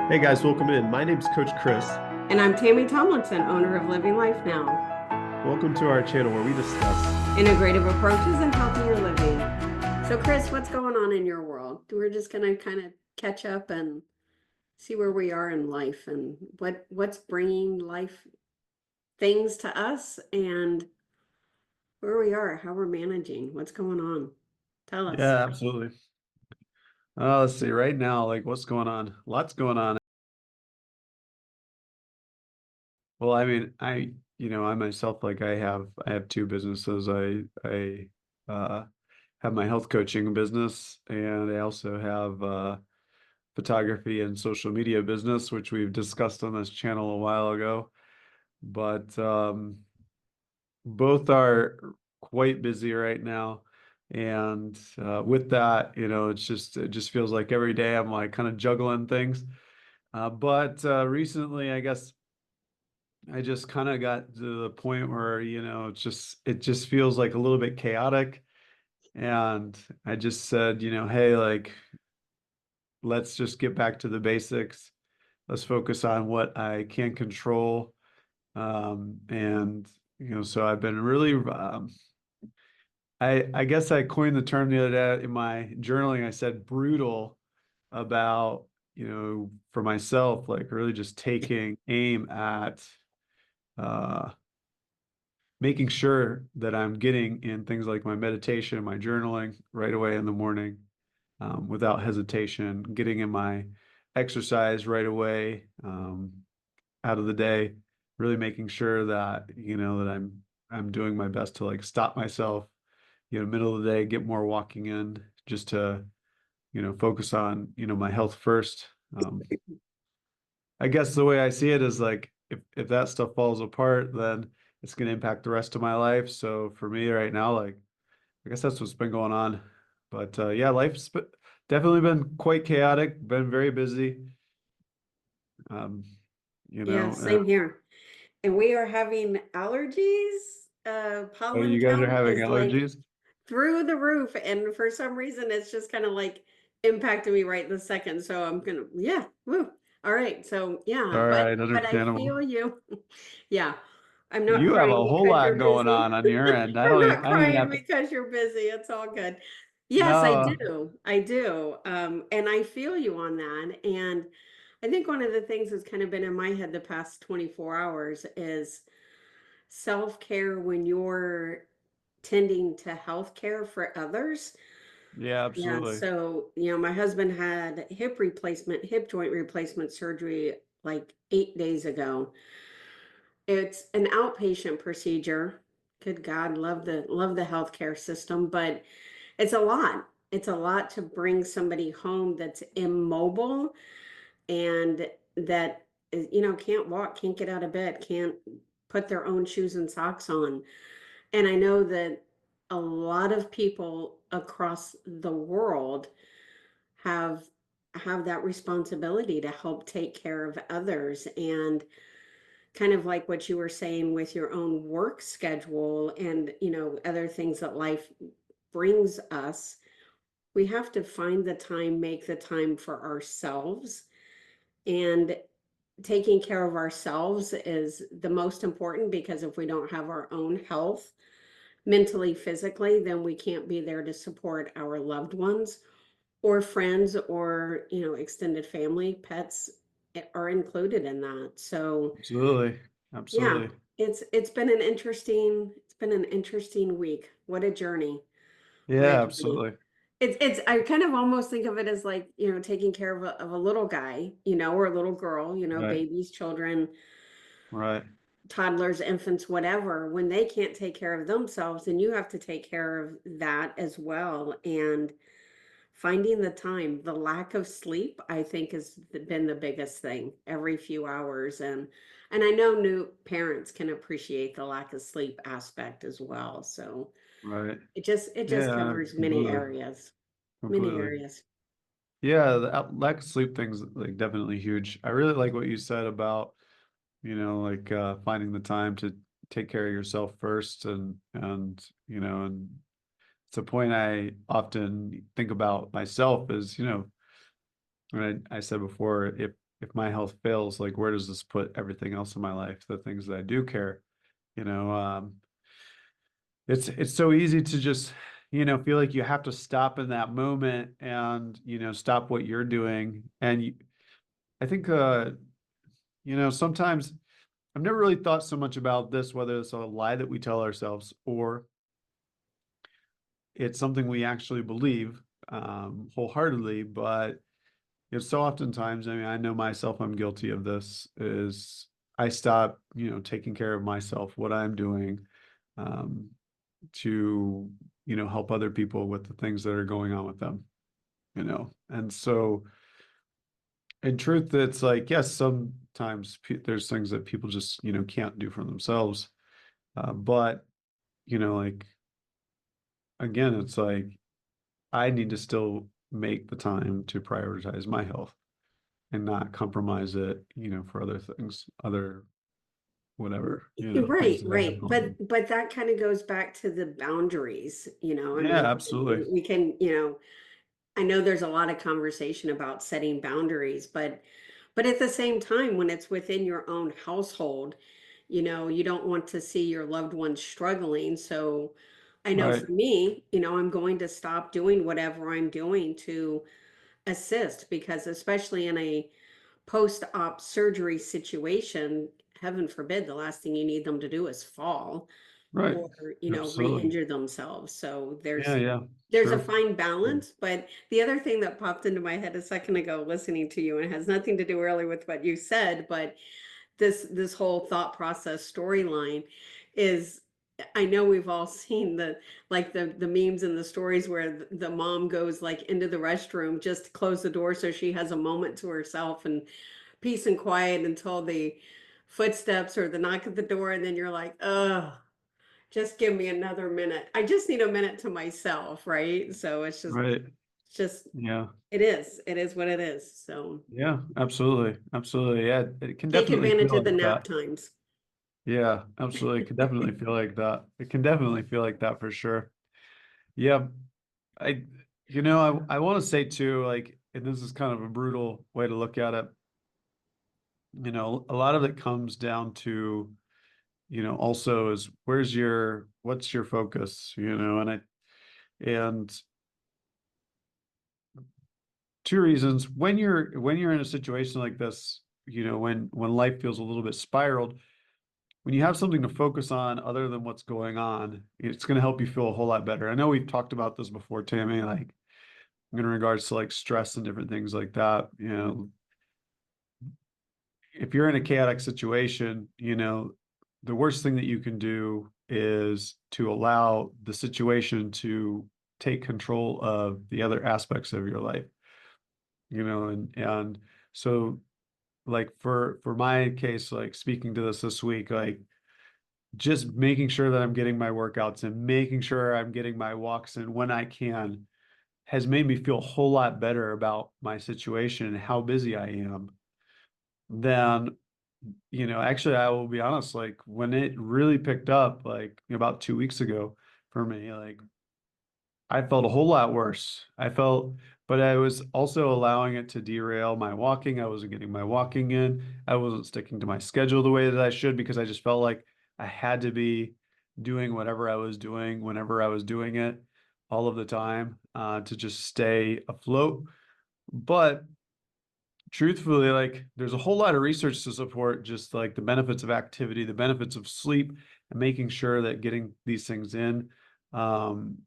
Hey guys, welcome in. My name's Coach Chris. And I'm Tammy Tomlinson, owner of Living Life Now, Welcome to our channel where we discuss. integrative approaches and healthier living. So, Chris, what's going on in your world? We're just going to kind of catch up and see where we are in life and what's bringing life things to us and where we are, how we're managing, what's going on. Tell us. Yeah, absolutely. Let's see. Right now, like what's going on? Lots going on. Well, I mean, I myself, like I have two businesses. I have my health coaching business, and I also have photography and social media business, which we've discussed on this channel a while ago. But both are quite busy right now. And with that, it just feels like every day I'm like kind of juggling things. But recently, I guess I just kind of got to the point where, it just feels like a little bit chaotic. And I just said, hey, like, let's just get back to the basics. Let's focus on what I can control. And, so I've been really, I guess I coined the term the other day in my journaling. I said brutal about, for myself, like really just taking aim at uh making sure that I'm getting in things like my meditation, my journaling right away in the morning, without hesitation, getting in my exercise right away, out of the day, really making sure that, that I'm doing my best to like stop myself, middle of the day, get more walking in just to, focus on, my health first. I guess the way I see it is like if that stuff falls apart, then it's going to impact the rest of my life. So for me right now, like I guess that's what's been going on. But yeah, definitely been quite chaotic, been very busy. Um, you Yeah, know, uh, same here. And we are having allergies. oh, Pollen you guys are count having is like allergies? through the roof. And for some reason, it's just kind of like impacted me right this second. So I'm gonna, yeah, woo. All right. So yeah, All but right, I understandable. feel you. Yeah. I'm not You have a crying whole because lot you're going busy. on your end. I'm not I don't even crying have to. because you're busy. It's all good. Yes, I No, do. I do. And I feel you on that. And I think one of the things that's kind of been in my head the past 24 hours is self-care when you're tending to healthcare for others. yeah, Yeah, absolutely. so, my husband had hip joint replacement surgery like 8 days ago. It's an outpatient procedure. Good God, love the healthcare system, but it's a lot. It's a lot to bring somebody home that's immobile and that can't walk, can't get out of bed, can't put their own shoes and socks on. And I know that a lot of people across the world have have that responsibility to help take care of others, and kind of like what you were saying with your own work schedule and other things that life brings us, we have to find the time, make the time for ourselves. And taking care of ourselves is the most important, because if we don't have our own health mentally, physically, then we can't be there to support our loved ones or friends or, extended family. Pets are included in that. So, Absolutely. yeah, Absolutely. it's been an interesting week. What a journey. What a Yeah, journey. absolutely. It's I kind of almost think of it as like, taking care of a little guy, or a little girl, Right. babies, children, Right. toddlers, infants, whatever. When they can't take care of themselves, then you have to take care of that as well. And finding the time, the lack of sleep, I think has been the biggest thing every few hours. And I know new parents can appreciate the lack of sleep aspect as well. So Right. it just Yeah, covers many completely. areas, many Completely. areas. Yeah, the lack of sleep thing's like definitely huge. I really like what you said about, like finding the time to take care of yourself first and and it's a point I often think about myself is, I said before, if my health fails, like where does this put everything else in my life, the things that I do care, you know, it's so easy to just, feel like you have to stop in that moment and, stop what you're doing. And I think, sometimes I've never really thought so much about this, whether it's a lie that we tell ourselves or it's something we actually believe wholeheartedly. But it's so oftentimes, I mean, I know myself, I'm guilty of this, is I stop, taking care of myself, what I'm doing, um, to, help other people with the things that are going on with them, And so in truth, it's like, yes, sometimes there's things that people just, can't do for themselves. But, like, again, it's like I need to still make the time to prioritize my health and not compromise it, for other things, other whatever, things Right, that I have right. going But on. but that kind of goes back to the boundaries, I Yeah, mean, absolutely. we can, I know there's a lot of conversation about setting boundaries, but at the same time, when it's within your own household, you don't want to see your loved ones struggling. So I know Right. for me, I'm going to stop doing whatever I'm doing to assist because especially in a post-op surgery situation, heaven forbid, the last thing you need them to do is fall Right. or, Absolutely. re-injure themselves. So Yeah, there's yeah. there's a True. fine balance. But the other thing that popped into my head a second ago, listening to you, and it has nothing to do really with what you said, but this whole thought process storyline is I know we've all seen the memes and the stories where the mom goes like into the restroom just to close the door so she has a moment to herself and peace and quiet until the footsteps or the knock at the door, and then you're like, oh, just give me another minute. I just need a minute to myself, right? So Right. it's just Yeah. it is what it is. So Yeah, absolutely. Absolutely. Yeah, it can take definitely advantage feel of the like nap that. times. Yeah, absolutely. It can definitely feel like that. It can definitely feel like that for sure. Yeah. I, I want to say too, like, and this is kind of a brutal way to look at it, a lot of it comes down to, also is what's your focus, and two reasons. When you're in a situation like this, when life feels a little bit spiraled, when you have something to focus on other than what's going on, it's going to help you feel a whole lot better. I know we've talked about this before, Tammy, like in regards to like stress and different things like that. If you're in a chaotic situation, the worst thing that you can do is to allow the situation to take control of the other aspects of your life, and so like for my case, like speaking to this week, like just making sure that I'm getting my workouts and making sure I'm getting my walks in when I can has made me feel a whole lot better about my situation and how busy I am than, actually, I will be honest, like when it really picked up, like about 2 weeks ago for me, like I felt a whole lot worse. But I was also allowing it to derail my walking. I wasn't getting my walking in. I wasn't sticking to my schedule the way that I should because I just felt like I had to be doing whatever I was doing whenever I was doing it all of the time to just stay afloat. But truthfully, like there's a whole lot of research to support just like the benefits of activity, the benefits of sleep, and making sure that getting these things in, um,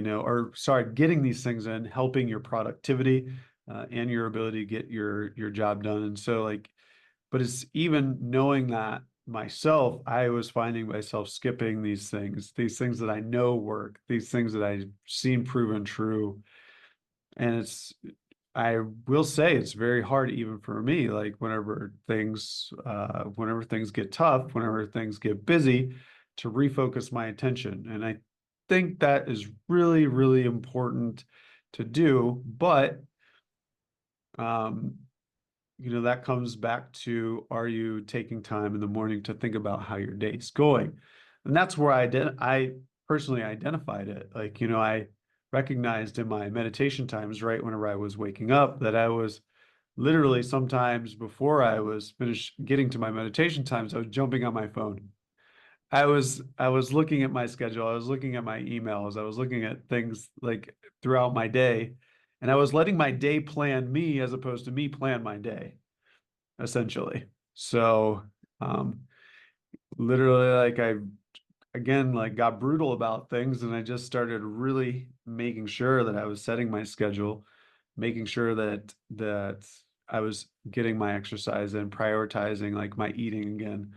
or sorry, getting these things in, helping your productivity and your ability to get your job done. And so like, but it's even knowing that myself, I was finding myself skipping these things that I know work, these things that I've seen proven true. And I will say it's very hard even for me, like whenever things get tough, whenever things get busy, to refocus my attention. And I think that is really, really important to do. But um, that comes back to, are you taking time in the morning to think about how your day's going? And that's where I personally identified it. Like, I recognized in my meditation times, right, whenever I was waking up, that I was literally sometimes before I was finished getting to my meditation times, I was jumping on my phone. I was looking at my schedule, I was looking at my emails, I was looking at things like throughout my day, and I was letting my day plan me as opposed to me plan my day, essentially. So, um, literally, like I again like got brutal about things, and I just started really making sure that I was setting my schedule, making sure that I was getting my exercise and prioritizing like my eating again.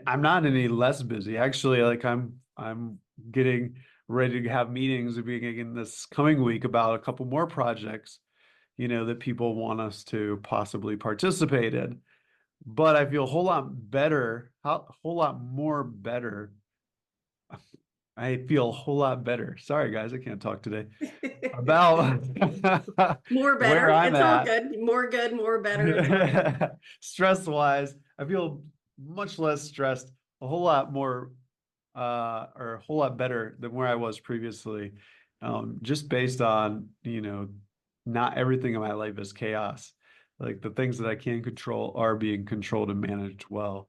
I'm not any less busy. Actually, like I'm getting ready to have meetings beginning this coming week about a couple more projects, that people want us to possibly participate in. But I feel a whole lot better, a whole lot more better. I feel a whole lot better. Sorry, guys, I can't talk today about More where better. I'm It's all at. good. More good, more better. It's all good. Stress wise, I feel much less stressed, a whole lot more or a whole lot better than where I was previously. Just based on, not everything in my life is chaos. Like the things that I can control are being controlled and managed well.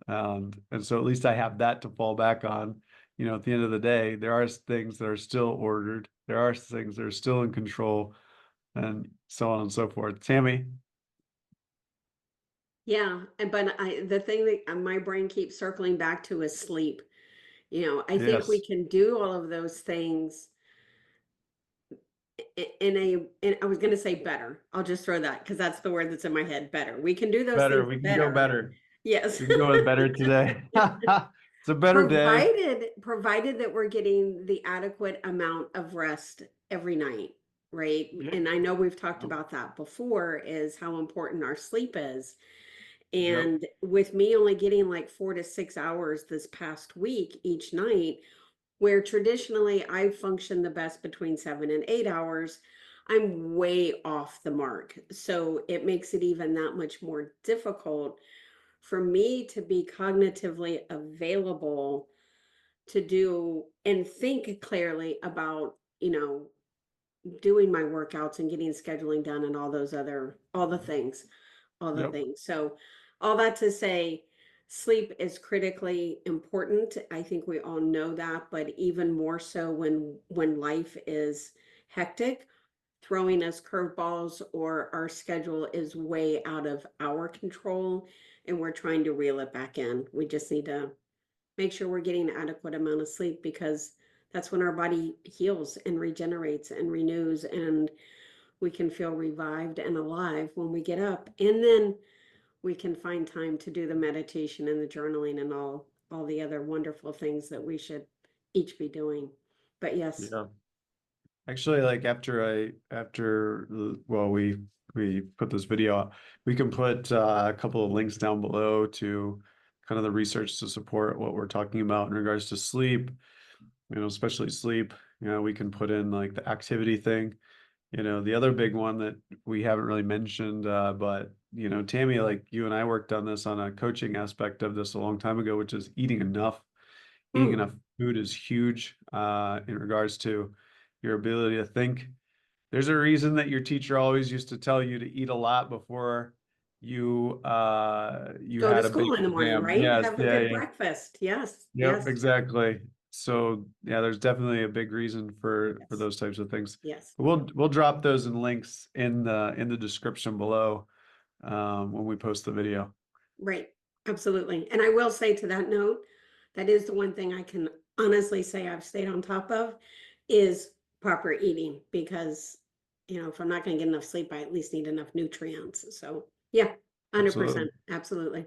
And so at least I have that to fall back on. At the end of the day, there are things that are still ordered. There are things that are still in control, and so on and so forth. Tammy, Yeah, but the thing that my brain keeps circling back to is sleep. I think we yes, can do all of those things in I was going to say better. I'll just throw that because that's the word that's in my head, better. We can do those better. things We can go better. better. Yes. We can go with better today. It's a better day. Provided that we're getting the adequate amount of rest every night, right? Yeah. And I know we've talked Yep. about that before, is how important our sleep is. Yep. And with me only getting like 4 to 6 hours this past week each night, where traditionally I function the best between 7 and 8 hours, I'm way off the mark. So it makes it even that much more difficult for me to be cognitively available to do and think clearly about, doing my workouts and getting scheduling done and all the Yep. things. So all that to say, sleep is critically important. I think we all know that, but even more so when life is hectic, throwing us curveballs, or our schedule is way out of our control and we're trying to reel it back in. We just need to make sure we're getting an adequate amount of sleep, because that's when our body heals and regenerates and renews, and we can feel revived and alive when we get up. And then we can find time to do the meditation and the journaling and all the other wonderful things that we should each be doing. But yes. Yeah. Actually, like well, we put this video up. We can put a couple of links down below to kind of the research to support what we're talking about in regards to sleep, especially sleep. We can put in like the activity thing. The other big one that we haven't really mentioned, but Tammy, like you and I worked on this on a coaching aspect of this a long time ago, which is eating enough. Eating Mm, enough food is huge in regards to your ability to think. There's a reason that your teacher always used to tell you to eat a lot before you go to had a big school in the morning, exam. right? Yes, Have a yeah, good yeah. breakfast. Yes, Yep, yes, exactly. So yeah, there's definitely a big reason for yes, those types of things. yes. But we'll drop those in links in the description below when we post the video. Right. Absolutely. And I will say, to that note, that is the one thing I can honestly say I've stayed on top of, is proper eating, because, if I'm not going to get enough sleep, I at least need enough nutrients. So yeah, Absolutely. 100%. Absolutely.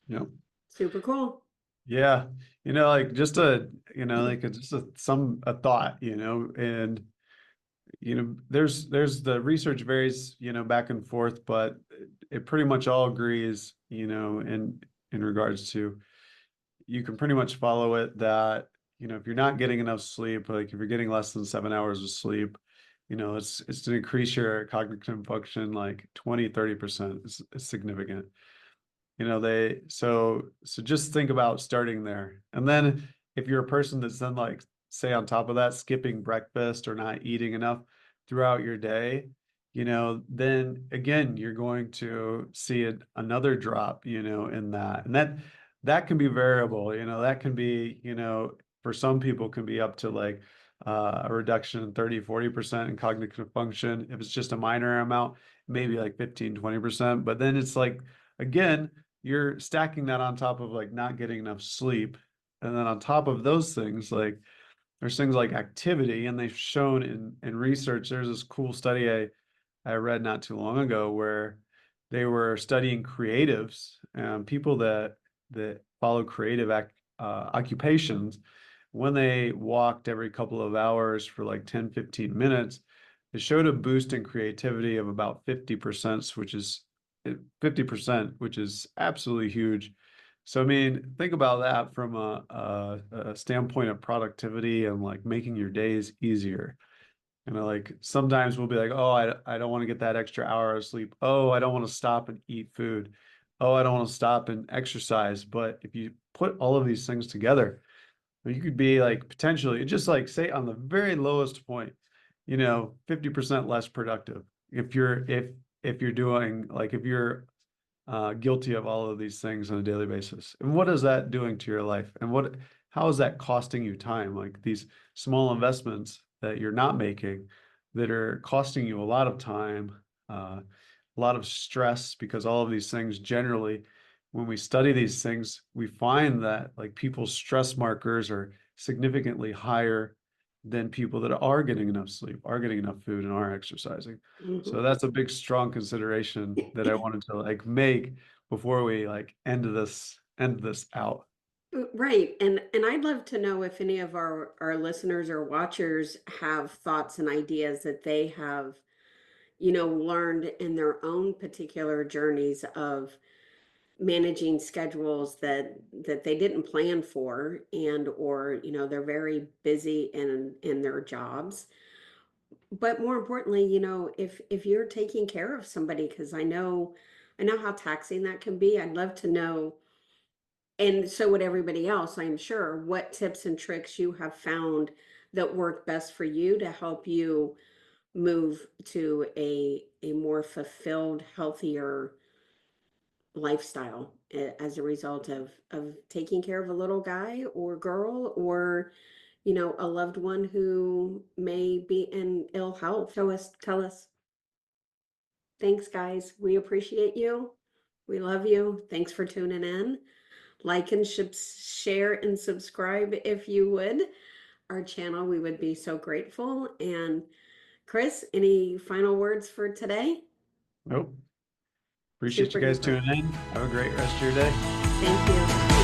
Yep. Super cool. Yeah, like just a thought, and there's the research varies, back and forth, but it pretty much all agrees, in regards to you can pretty much follow it that, if you're not getting enough sleep, like if you're getting less than 7 hours of sleep, it's to increase your cognitive function like 20-30%. It's significant. So just think about starting there. And then if you're a person that's then like say on top of that skipping breakfast or not eating enough throughout your day, then again, you're going to see another drop, in that. And that can be variable, that can be, for some people can be up to like a reduction in 30-40% in cognitive function. If it's just a minor amount, maybe like 15-20%. But then it's like, again, you're stacking that on top of like not getting enough sleep. And then on top of those things, like there's things like activity, and they've shown in research, there's this cool study I read not too long ago where they were studying creatives, people that follow creative occupations. When they walked every couple of hours for like 10-15 minutes, it showed a boost in creativity of about 50%, which is 50%, which is absolutely huge. So, I mean, think about that from a standpoint of productivity and like making your days easier. Like sometimes we'll be like, oh, I don't want to get that extra hour of sleep. Oh, I don't want to stop and eat food. Oh, I don't want to stop and exercise. But if you put all of these things together, you could be like potentially just like say on the very lowest point, 50% less productive. If you're doing like if you're guilty of all of these things on a daily basis. And what is that doing to your life? And how is that costing you time? Like these small investments that you're not making that are costing you a lot of time, a lot of stress, because all of these things generally, when we study these things, we find that like people's stress markers are significantly higher than people that are getting enough sleep, are getting enough food, and are exercising. So Mhm. that's a big, strong consideration that I wanted to like make before we like end this out. Right. And I'd love to know if any of our listeners or watchers have thoughts and ideas that they have, learned in their own particular journeys of managing schedules that they didn't plan for, and or they're very busy in their jobs. But more importantly, if you're taking care of somebody, because I know how taxing that can be. I'd love to know, and so would everybody else, I'm sure, what tips and tricks you have found that work best for you to help you move to a more fulfilled, healthier lifestyle, as a result of taking care of a little guy or girl, or a loved one who may be in ill health. Tell us. Thanks, guys. We appreciate you. We love you. Thanks for tuning in. Like and share and subscribe if you would. Our channel, we would be so grateful. And Chris, any final words for today? Nope. Appreciate Super you guys duper. tuning in. Have a great rest of your day. Thank you.